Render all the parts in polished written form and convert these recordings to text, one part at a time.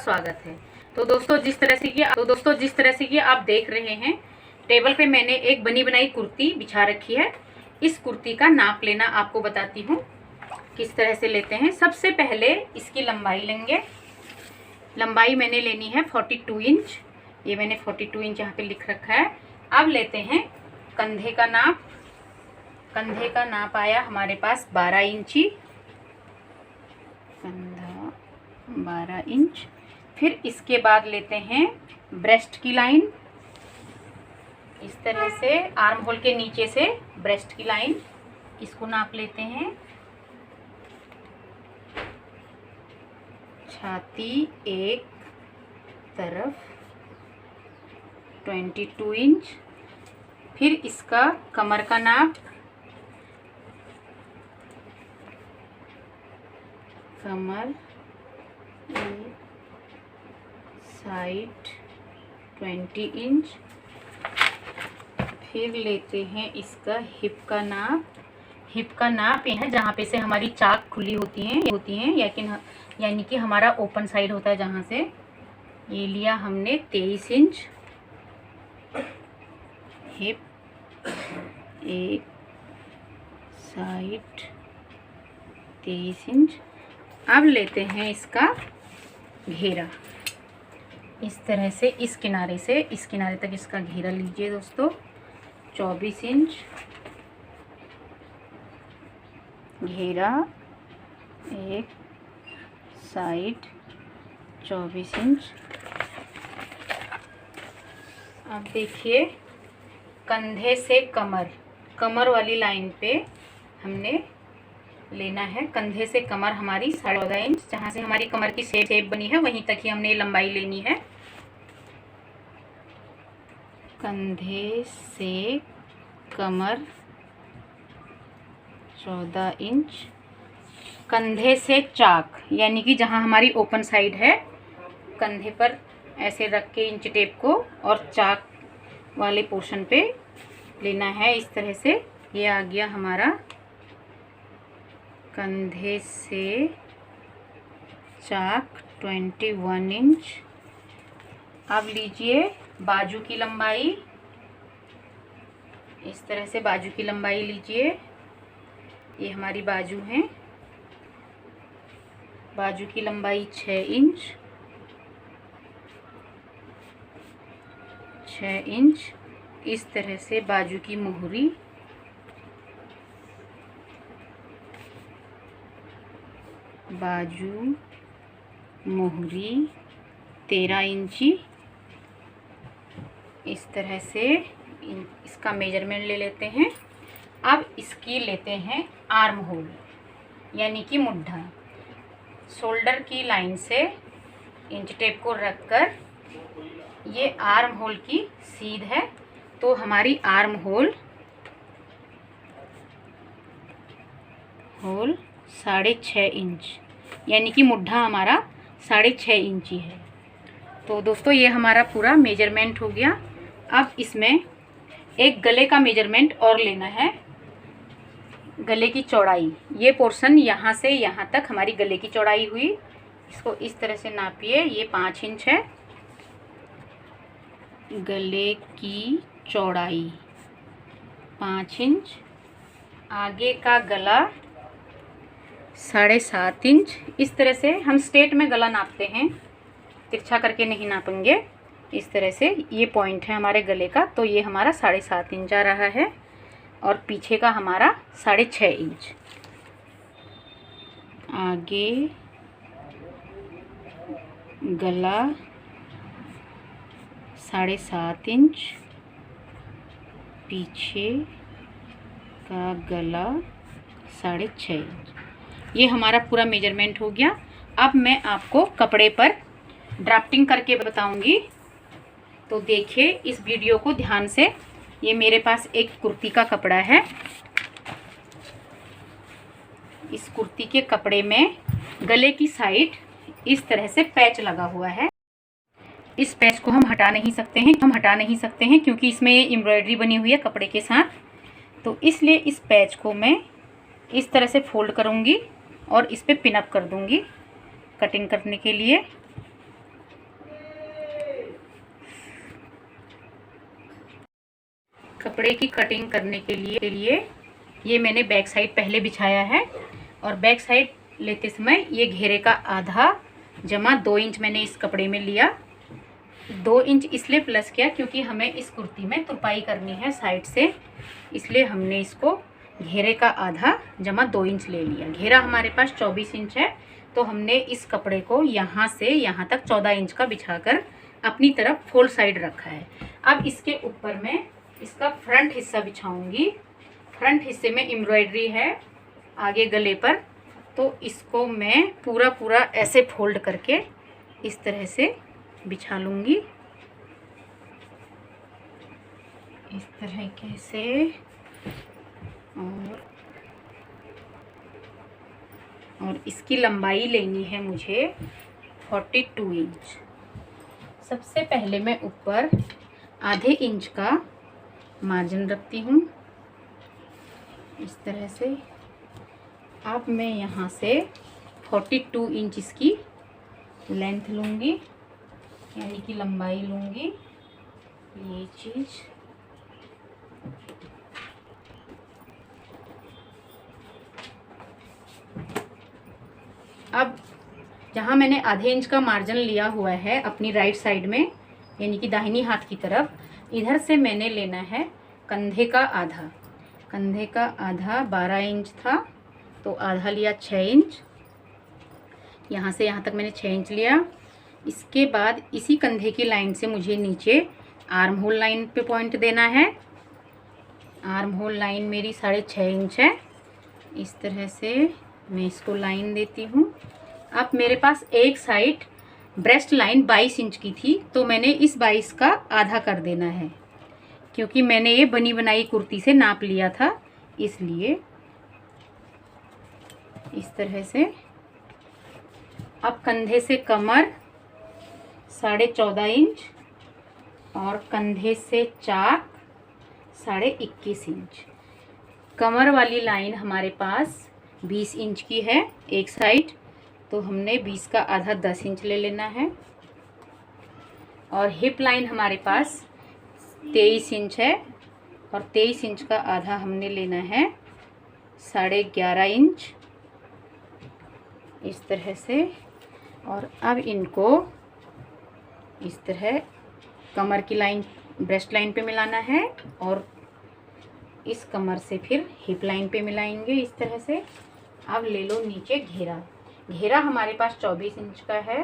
स्वागत है। तो दोस्तों जिस तरह से कि आप देख रहे हैं, टेबल पे मैंने एक बनी बनाई कुर्ती बिछा रखी है। इस कुर्ती का नाप लेना आपको बताती हूँ किस तरह से लेते हैं। सबसे पहले इसकी लंबाई लेंगे। लंबाई मैंने लेनी है 42 इंच। ये मैंने 42 इंच यहाँ पे लिख रखा है। अब लेते हैं कंधे का नाप। कंधे का नाप आया हमारे पास 12 इंची। कंधा 12 इंच। फिर इसके बाद लेते हैं ब्रेस्ट की लाइन। इस तरह से आर्म होल के नीचे से ब्रेस्ट की लाइन, इसको नाप लेते हैं। छाती एक तरफ 22 इंच। फिर इसका कमर का नाप, कमर साइड 20 इंच। फिर लेते हैं इसका हिप का नाप। हिप का नाप ये है जहाँ पे से हमारी चाक खुली होती हैं यानी कि हमारा ओपन साइड होता है, जहाँ से ये लिया हमने 23 इंच। हिप एक साइड 23 इंच। अब लेते हैं इसका घेरा। इस तरह से इस किनारे से इस किनारे तक इसका घेरा लीजिए दोस्तों, 24 इंच घेरा, एक साइड 24 इंच। अब देखिए कंधे से कमर वाली लाइन पे हमने लेना है। कंधे से कमर हमारी 14.5 इंच, जहाँ से हमारी कमर की शेप बनी है वहीं तक ही हमने लंबाई लेनी है। कंधे से कमर 14 इंच। कंधे से चाक यानी कि जहाँ हमारी ओपन साइड है, कंधे पर ऐसे रख के इंच टेप को और चाक वाले पोर्शन पे लेना है। इस तरह से ये आ गया हमारा कंधे से चाक 21 इंच। अब लीजिए बाजू की लंबाई। इस तरह से बाजू की लंबाई लीजिए। ये हमारी बाजू है। बाजू की लंबाई 6 इंच। 6 इंच। इस तरह से बाजू की मोहरी। बाजू मोहरी 13 इंची। इस तरह से इसका मेजरमेंट ले लेते हैं। अब इसकी लेते हैं आर्म होल यानी कि मुड्ढा। शोल्डर की लाइन से इंच टेप को रखकर ये आर्म होल की सीध है, तो हमारी आर्म होल 6.5 इंच यानी कि मुड्ढा हमारा 6.5 इंची है। तो दोस्तों ये हमारा पूरा मेजरमेंट हो गया। अब इसमें एक गले का मेजरमेंट और लेना है। गले की चौड़ाई, ये पोर्शन यहाँ से यहाँ तक हमारी गले की चौड़ाई हुई। इसको इस तरह से नापिए। ये 5 इंच है। गले की चौड़ाई 5 इंच। आगे का गला 7.5 इंच। इस तरह से हम स्ट्रेट में गला नापते हैं, तिरछा करके नहीं नापेंगे। इस तरह से ये पॉइंट है हमारे गले का, तो ये हमारा 7.5 इंच आ रहा है और पीछे का हमारा 6.5 इंच। आगे गला 7.5 इंच, पीछे का गला 6.5 इंच। ये हमारा पूरा मेजरमेंट हो गया। अब मैं आपको कपड़े पर ड्राफ्टिंग करके बताऊंगी, तो देखिए इस वीडियो को ध्यान से। ये मेरे पास एक कुर्ती का कपड़ा है। इस कुर्ती के कपड़े में गले की साइड इस तरह से पैच लगा हुआ है। इस पैच को हम हटा नहीं सकते हैं क्योंकि इसमें ये एम्ब्रॉयडरी बनी हुई है कपड़े के साथ। तो इसलिए इस पैच को मैं इस तरह से फोल्ड करूँगी और इस पे पिन अप कर दूँगी कटिंग करने के लिए। कपड़े की कटिंग करने के लिए ये मैंने बैक साइड पहले बिछाया है, और बैक साइड लेते समय ये घेरे का आधा जमा 2 इंच मैंने इस कपड़े में लिया। 2 इंच इसलिए प्लस किया क्योंकि हमें इस कुर्ती में तुरपाई करनी है साइड से, इसलिए हमने इसको घेरे का आधा जमा 2 इंच ले लिया। घेरा हमारे पास 24 इंच है, तो हमने इस कपड़े को यहाँ से यहाँ तक 14 इंच का बिछाकर अपनी तरफ फोल्ड साइड रखा है। अब इसके ऊपर मैं इसका फ्रंट हिस्सा बिछाऊंगी। फ्रंट हिस्से में एम्ब्रॉयडरी है आगे गले पर, तो इसको मैं पूरा ऐसे फोल्ड करके इस तरह से बिछा लूँगी, इस तरह से। और इसकी लंबाई लेनी है मुझे 42 इंच। सबसे पहले मैं ऊपर आधे इंच का मार्जिन रखती हूँ इस तरह से। अब मैं यहाँ से 42 इंच इसकी लेंथ लूँगी, यानी कि लंबाई लूँगी, ये चीज़। अब जहाँ मैंने आधे इंच का मार्जिन लिया हुआ है अपनी राइट साइड में, यानी कि दाहिनी हाथ की तरफ, इधर से मैंने लेना है कंधे का आधा। कंधे का आधा 12 इंच था, तो आधा लिया 6 इंच। यहाँ से यहाँ तक मैंने 6 इंच लिया। इसके बाद इसी कंधे की लाइन से मुझे नीचे आर्म होल लाइन पे पॉइंट देना है। आर्म होल लाइन मेरी 6.5 इंच है। इस तरह से मैं इसको लाइन देती हूँ। अब मेरे पास एक साइड ब्रेस्ट लाइन 22 इंच की थी, तो मैंने इस 22 का आधा कर देना है, क्योंकि मैंने ये बनी बनाई कुर्ती से नाप लिया था, इसलिए इस तरह से। अब कंधे से कमर 14.5 इंच और कंधे से चाक 21.5 इंच। कमर वाली लाइन हमारे पास 20 इंच की है एक साइड, तो हमने 20 का आधा 10 इंच ले लेना है। और हिप लाइन हमारे पास 23 इंच है, और 23 इंच का आधा हमने लेना है 11.5 इंच, इस तरह से। और अब इनको इस तरह कमर की लाइन ब्रेस्ट लाइन पे मिलाना है, और इस कमर से फिर हिप लाइन पे मिलाएंगे इस तरह से। अब ले लो नीचे घेरा। घेरा हमारे पास 24 इंच का है,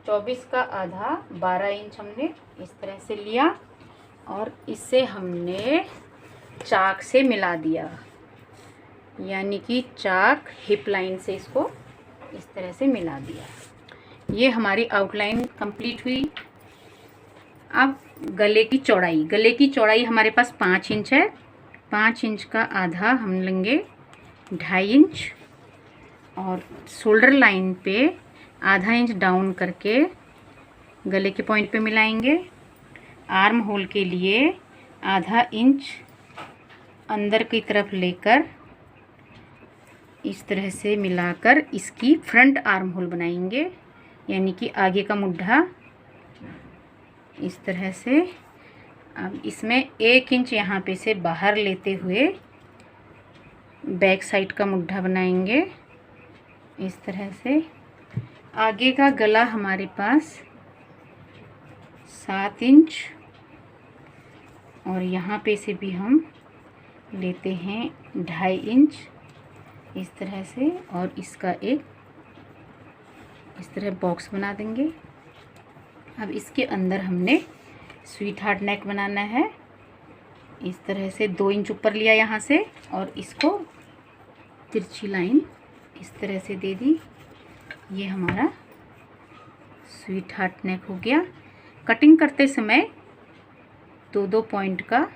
24 का आधा 12 इंच हमने इस तरह से लिया, और इससे हमने चाक से मिला दिया, यानी कि चाक हिप लाइन से इसको इस तरह से मिला दिया। ये हमारी आउटलाइन कंप्लीट हुई। अब गले की चौड़ाई। गले की चौड़ाई हमारे पास 5 इंच है। 5 इंच का आधा हम लेंगे 2.5 इंच, और शोल्डर लाइन पे आधा इंच डाउन करके गले के पॉइंट पे मिलाएंगे। आर्म होल के लिए आधा इंच अंदर की तरफ लेकर इस तरह से मिलाकर इसकी फ्रंट आर्म होल बनाएंगे, यानी कि आगे का मुड्ढा इस तरह से। अब इसमें 1 इंच यहाँ पे से बाहर लेते हुए बैक साइड का मुड्ढा बनाएंगे इस तरह से। आगे का गला हमारे पास 7 इंच, और यहाँ पे से भी हम लेते हैं 2.5 इंच इस तरह से, और इसका एक इस तरह बॉक्स बना देंगे। अब इसके अंदर हमने स्वीट हार्ट नेक बनाना है। इस तरह से 2 इंच ऊपर लिया यहाँ से, और इसको तिरछी लाइन इस तरह से दे दी। ये हमारा स्वीट हार्ट नेक हो गया। कटिंग करते समय 2-2 पॉइंट का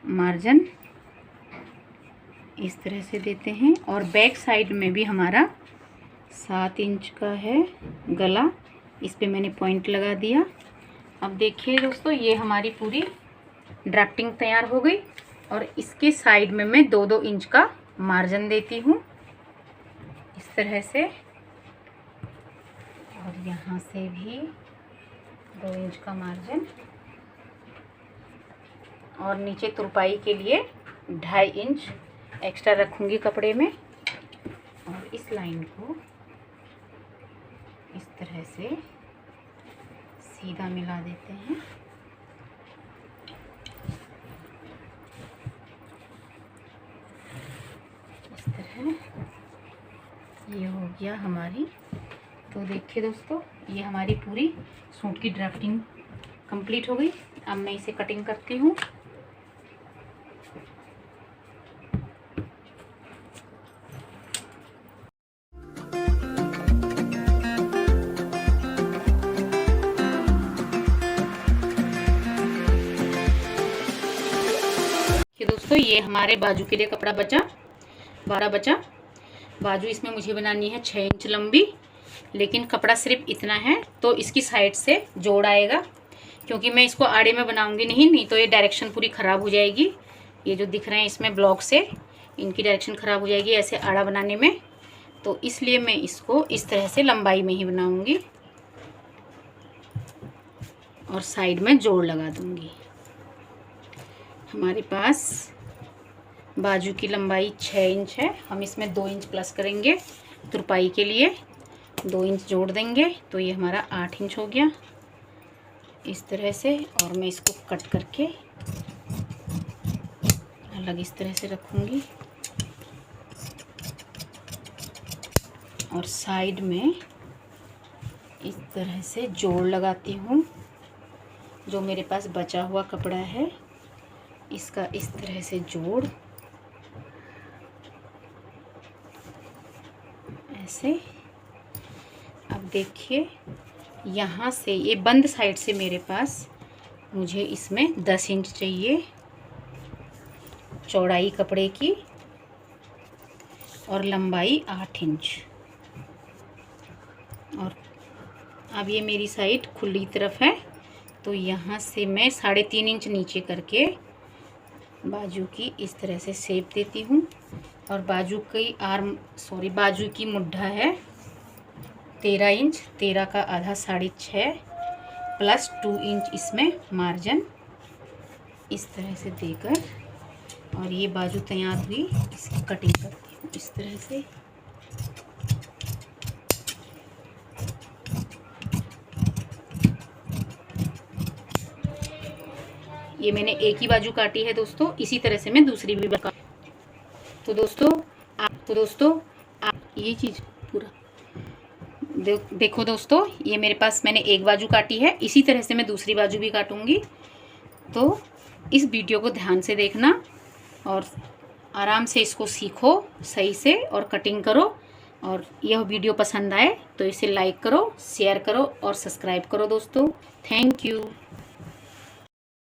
मार्जिन इस तरह से देते हैं, और बैक साइड में भी हमारा 7 इंच का है गला, इस पे मैंने पॉइंट लगा दिया। अब देखिए दोस्तों, ये हमारी पूरी ड्राफ्टिंग तैयार हो गई, और इसके साइड में मैं 2-2 इंच का मार्जिन देती हूँ इस तरह से, और यहाँ से भी 2 इंच का मार्जिन और नीचे तुरपाई के लिए 2.5 इंच एक्स्ट्रा रखूँगी कपड़े में। और इस लाइन को इस तरह से सीधा मिला देते हैं। इस तरह ये हो गया हमारी। तो देखिए दोस्तों, ये हमारी पूरी सूट की ड्राफ्टिंग कंप्लीट हो गई। अब मैं इसे कटिंग करती हूँ। दोस्तों ये हमारे बाजू के लिए कपड़ा बचा, 12 बचा। बाजू इसमें मुझे बनानी है 6 इंच लंबी, लेकिन कपड़ा सिर्फ इतना है तो इसकी साइड से जोड़ आएगा, क्योंकि मैं इसको आड़े में बनाऊंगी नहीं तो ये डायरेक्शन पूरी ख़राब हो जाएगी। ये जो दिख रहे हैं इसमें ब्लॉक से, इनकी डायरेक्शन ख़राब हो जाएगी ऐसे आड़ा बनाने में। तो इसलिए मैं इसको इस तरह से लंबाई में ही बनाऊंगी और साइड में जोड़ लगा दूंगी। हमारे पास बाजू की लंबाई 6 इंच है, हम इसमें 2 इंच प्लस करेंगे तुरपाई के लिए, 2 इंच जोड़ देंगे तो ये हमारा 8 इंच हो गया इस तरह से। और मैं इसको कट करके अलग इस तरह से रखूँगी और साइड में इस तरह से जोड़ लगाती हूँ। जो मेरे पास बचा हुआ कपड़ा है इसका इस तरह से जोड़ ऐसे। अब देखिए यहाँ से ये बंद साइड से मेरे पास मुझे इसमें 10 इंच चाहिए चौड़ाई कपड़े की और लंबाई 8 इंच। और अब ये मेरी साइड खुली तरफ है तो यहाँ से मैं 3.5 इंच नीचे करके बाजू की इस तरह से शेप देती हूँ। और बाजू की मुड्ढा है 13 इंच, 13 का आधा 6.5 प्लस 2 इंच इसमें मार्जिन इस तरह से देकर, और ये बाजू तैयार हुई इसकी कटिंग करती हूँ इस तरह से। ये मैंने एक ही बाजू काटी है दोस्तों, इसी तरह से मैं दूसरी भी काट। तो दोस्तों आप ये चीज़ पूरा देखो दोस्तों, ये मेरे पास मैंने एक बाजू काटी है, इसी तरह से मैं दूसरी बाजू भी काटूंगी। तो इस वीडियो को ध्यान से देखना और आराम से इसको सीखो सही से और कटिंग करो। और यह वीडियो पसंद आए तो इसे लाइक करो, शेयर करो और सब्सक्राइब करो दोस्तों। Thank you.